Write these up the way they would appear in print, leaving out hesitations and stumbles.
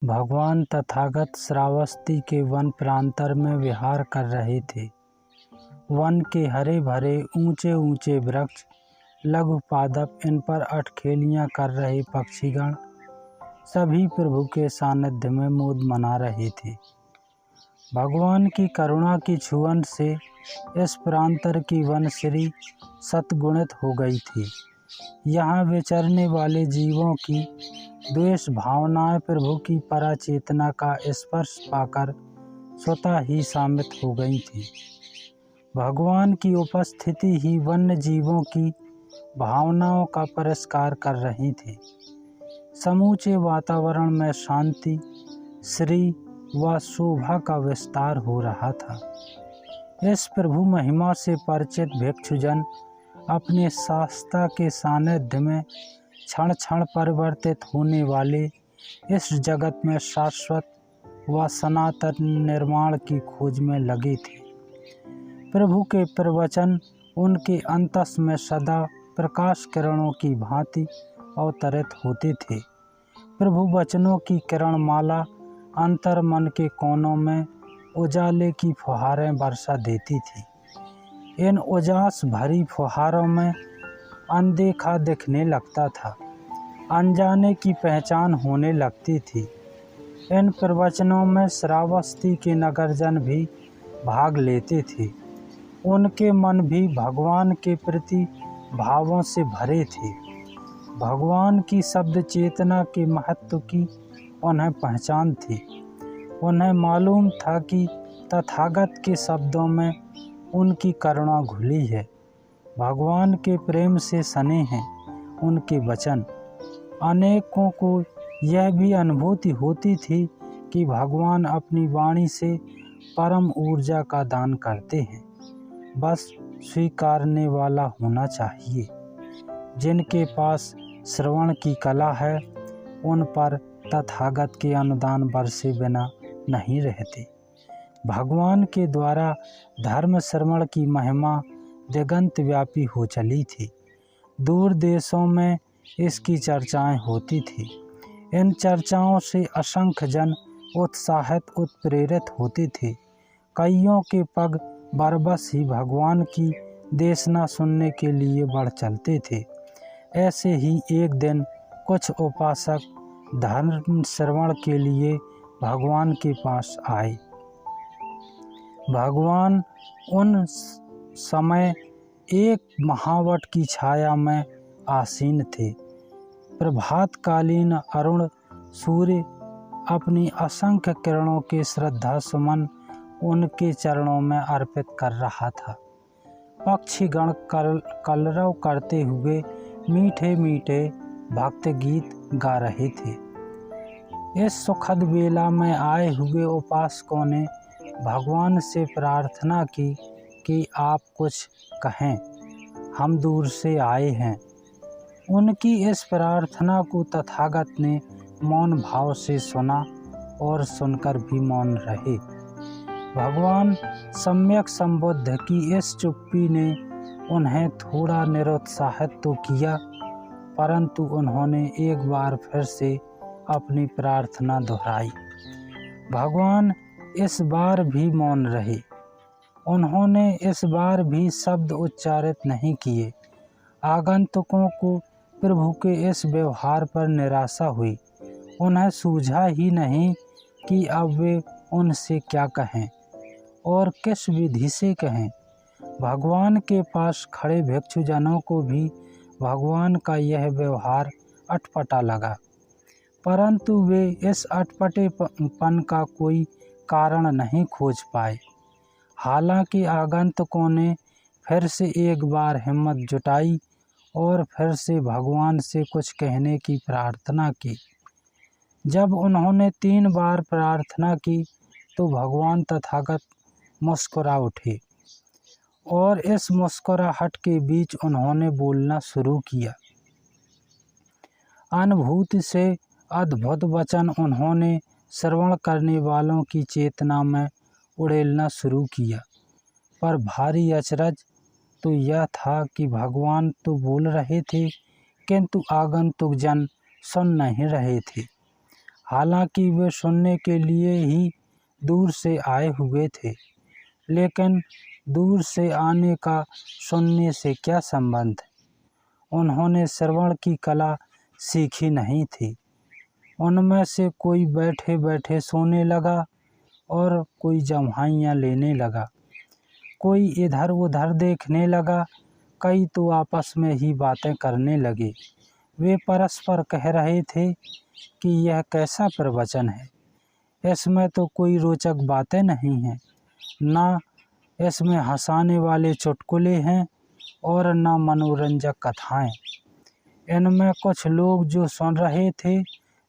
भगवान तथागत श्रावस्ती के वन प्रांतर में विहार कर रहे थे। वन के हरे भरे ऊंचे ऊंचे वृक्ष, लघु पादप, इन पर अठखेलियाँ कर रहे पक्षीगण सभी प्रभु के सानिध्य में मोद मना रहे थे। भगवान की करुणा की छुअन से इस प्रांतर की वनश्री सतगुणित हो गई थी। यहाँ विचरने वाले जीवों की द्वेष भावनाएं प्रभु की पराचेतना का स्पर्श पाकर स्वतः ही शामित हो गई थी। भगवान की उपस्थिति ही वन्य जीवों की भावनाओं का पुरस्कार कर रही थी। समूचे वातावरण में शांति, श्री व शोभा का विस्तार हो रहा था। इस प्रभु महिमा से परिचित भिक्षुजन अपने शास्ता के सानिध्य में क्षण क्षण परिवर्तित होने वाले इस जगत में शाश्वत व सनातन निर्माण की खोज में लगे थे। प्रभु के प्रवचन उनके अंतस में सदा प्रकाश किरणों की भांति अवतरित होते थे। प्रभु वचनों की किरणमाला अंतर मन के कोनों में उजाले की फुहारें बरसा देती थी। इन उजास भरी फुहारों में अनदेखा दिखने लगता था, अनजाने की पहचान होने लगती थी। इन प्रवचनों में श्रावस्ती के नगरजन भी भाग लेते थे। उनके मन भी भगवान के प्रति भावों से भरे थे। भगवान की शब्द चेतना के महत्व की उन्हें पहचान थी। उन्हें मालूम था कि तथागत के शब्दों में उनकी करुणा घुली है। भगवान के प्रेम से सने हैं उनके वचन। अनेकों को यह भी अनुभूति होती थी कि भगवान अपनी वाणी से परम ऊर्जा का दान करते हैं, बस स्वीकारने वाला होना चाहिए। जिनके पास श्रवण की कला है उन पर तथागत के अनुदान बरसे बिना नहीं रहते। भगवान के द्वारा धर्म श्रवण की महिमा दिगंत व्यापी हो चली थी। दूर देशों में इसकी चर्चाएं होती थी। इन चर्चाओं से असंख्य जन उत्साहित उत्प्रेरित होते थे। कईयों के पग बरबस ही भगवान की देशना सुनने के लिए बढ़ चलते थे। ऐसे ही एक दिन कुछ उपासक धर्म श्रवण के लिए भगवान के पास आए। भगवान उन समय एक महावट की छाया में आसीन थे। प्रभातकालीन अरुण सूर्य अपनी असंख्य किरणों के श्रद्धा सुमन उनके चरणों में अर्पित कर रहा था। पक्षीगण कलरव करते हुए मीठे मीठे भक्त गीत गा रहे थे। इस सुखद बेला में आए हुए उपासकों ने भगवान से प्रार्थना की कि आप कुछ कहें, हम दूर से आए हैं। उनकी इस प्रार्थना को तथागत ने मौन भाव से सुना और सुनकर भी मौन रहे। भगवान सम्यक संबुद्ध की इस चुप्पी ने उन्हें थोड़ा निरुत्साहित तो किया, परंतु उन्होंने एक बार फिर से अपनी प्रार्थना दोहराई। भगवान इस बार भी मौन रहे। उन्होंने इस बार भी शब्द उच्चारित नहीं किए। आगंतुकों को प्रभु के इस व्यवहार पर निराशा हुई। उन्हें सूझा ही नहीं कि अब वे उनसे क्या कहें और किस विधि से कहें। भगवान के पास खड़े भिक्षुजनों को भी भगवान का यह व्यवहार अटपटा लगा, परंतु वे इस अटपटेपन का कोई कारण नहीं खोज पाए। हालांकि आगंतुकों ने फिर से एक बार हिम्मत जुटाई और फिर से भगवान से कुछ कहने की प्रार्थना की। जब उन्होंने 3 बार प्रार्थना की तो भगवान तथागत मुस्कुरा उठे और इस मुस्कुराहट के बीच उन्होंने बोलना शुरू किया। अनुभूति से अद्भुत वचन उन्होंने श्रवण करने वालों की चेतना में उड़ेलना शुरू किया। पर भारी अचरज तो यह था कि भगवान तो बोल रहे थे, किंतु आगंतुक जन सुन नहीं रहे थे। हालांकि वे सुनने के लिए ही दूर से आए हुए थे, लेकिन दूर से आने का सुनने से क्या संबंध। उन्होंने श्रवण की कला सीखी नहीं थी। उनमें से कोई बैठे बैठे सोने लगा और कोई जम्हाइयाँ लेने लगा, कोई इधर उधर देखने लगा, कई तो आपस में ही बातें करने लगे। वे परस्पर कह रहे थे कि यह कैसा प्रवचन है, इसमें तो कोई रोचक बातें नहीं हैं, ना इसमें हंसाने वाले चुटकुले हैं और ना मनोरंजक कथाएं। इनमें कुछ लोग जो सुन रहे थे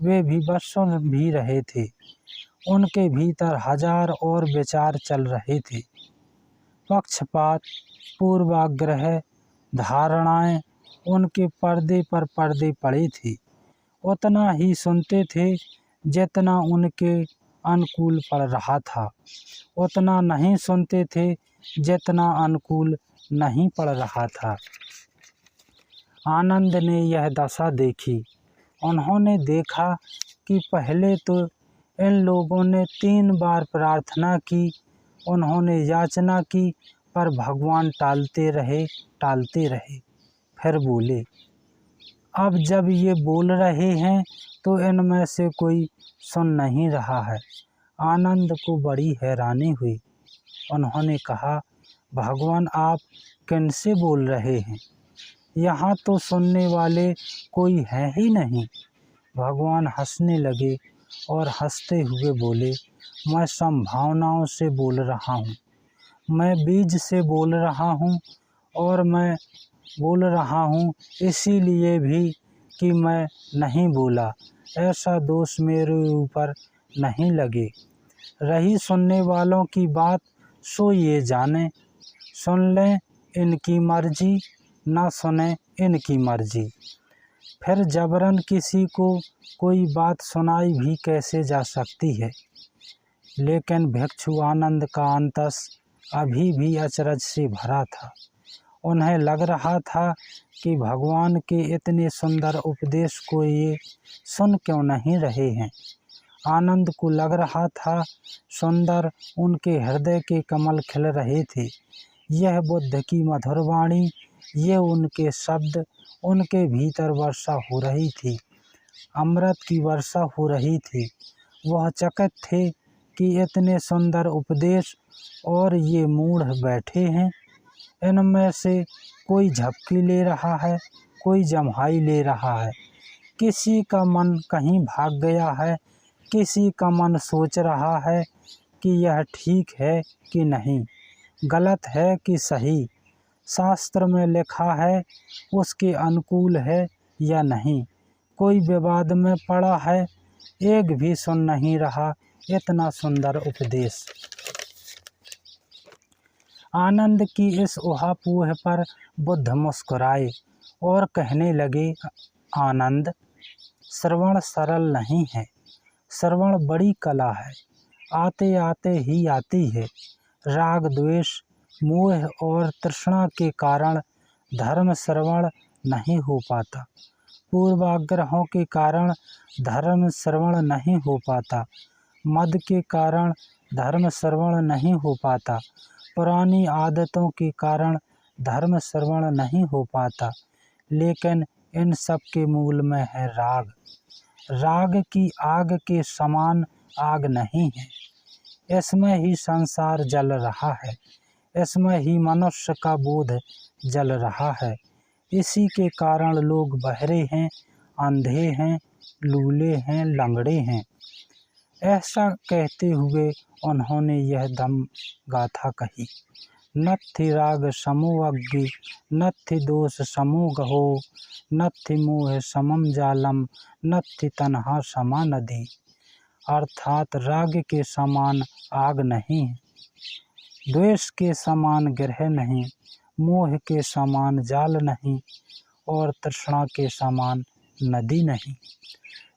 वे भी बस सुन भी रहे थे, उनके भीतर हजार और विचार चल रहे थे। पक्षपात, पूर्वाग्रह, धारणाएं उनके पर्दे पर पर्दे पड़े थे। उतना ही सुनते थे जितना उनके अनुकूल पड़ रहा था, उतना नहीं सुनते थे जितना अनुकूल नहीं पड़ रहा था। आनंद ने यह दशा देखी। उन्होंने देखा कि पहले तो इन लोगों ने 3 बार प्रार्थना की, उन्होंने याचना की, पर भगवान टालते रहे। फिर बोले, अब जब ये बोल रहे हैं तो इनमें से कोई सुन नहीं रहा है। आनंद को बड़ी हैरानी हुई। उन्होंने कहा, भगवान आप किनसे बोल रहे हैं? यहाँ तो सुनने वाले कोई है ही नहीं। भगवान हंसने लगे और हंसते हुए बोले, मैं संभावनाओं से बोल रहा हूँ, मैं बीज से बोल रहा हूँ, और मैं बोल रहा हूँ इसीलिए भी कि मैं नहीं बोला, ऐसा दोष मेरे ऊपर नहीं लगे। रही सुनने वालों की बात, सो ये जाने, सुन लें इनकी मर्जी, ना सुने इनकी मर्जी। फिर जबरन किसी को कोई बात सुनाई भी कैसे जा सकती है। लेकिन भिक्षु आनंद का अंतस अभी भी अचरज से भरा था। उन्हें लग रहा था कि भगवान के इतने सुंदर उपदेश को ये सुन क्यों नहीं रहे हैं। आनंद को लग रहा था सुंदर उनके हृदय के कमल खिल रहे थे। यह बुद्ध की मधुर वाणी, ये उनके शब्द उनके भीतर वर्षा हो रही थी, अमृत की वर्षा हो रही थी। वह चकित थे कि इतने सुंदर उपदेश और ये मूढ़ बैठे हैं। इनमें से कोई झपकी ले रहा है, कोई जम्हाई ले रहा है, किसी का मन कहीं भाग गया है, किसी का मन सोच रहा है कि यह ठीक है कि नहीं, गलत है कि सही, शास्त्र में लिखा है उसके अनुकूल है या नहीं। कोई विवाद में पड़ा है, एक भी सुन नहीं रहा इतना सुंदर उपदेश। आनंद की इस ऊहापोह पर बुद्ध मुस्कुराए और कहने लगे, आनंद, श्रवण सरल नहीं है, श्रवण बड़ी कला है, आते आते ही आती है। राग द्वेष, मोह और तृष्णा के कारण धर्म श्रवण नहीं हो पाता, पूर्वाग्रहों के कारण धर्म श्रवण नहीं हो पाता, मद के कारण धर्म श्रवण नहीं हो पाता, पुरानी आदतों के कारण धर्म श्रवण नहीं हो पाता। लेकिन इन सब के मूल में है राग। राग की आग के समान आग नहीं है। इसमें ही संसार जल रहा है, इसमें ही मनुष्य का बोध जल रहा है। इसी के कारण लोग बहरे हैं, अंधे हैं, लूले हैं, लंगड़े हैं। ऐसा कहते हुए उन्होंने यह दम गाथा कही, नत्थि राग समो अग्नि, नत्थि दोष समो गहो, नत्थि मोह समम जालम, नत्थि तन्हा समा नदी। अर्थात राग के समान आग नहीं, द्वेष के समान ग्रह नहीं, मोह के समान जाल नहीं, और तृष्णा के समान नदी नहीं।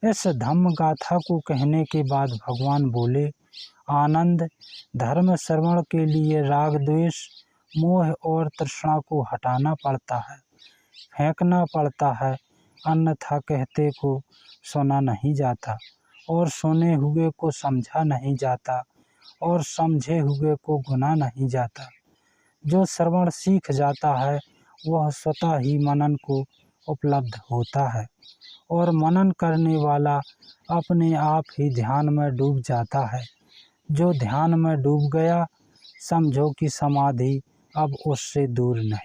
इस धम्म गाथा को कहने के बाद भगवान बोले, आनंद, धर्म श्रवण के लिए राग द्वेष, मोह और तृष्णा को हटाना पड़ता है, फेंकना पड़ता है, अन्यथा कहते को सुना नहीं जाता। और सुने हुए को समझा नहीं जाता और समझे हुए को गुना नहीं जाता। जो श्रवण सीख जाता है वह स्वतः ही मनन को उपलब्ध होता है और मनन करने वाला अपने आप ही ध्यान में डूब जाता है। जो ध्यान में डूब गया समझो कि समाधि अब उससे दूर नहीं।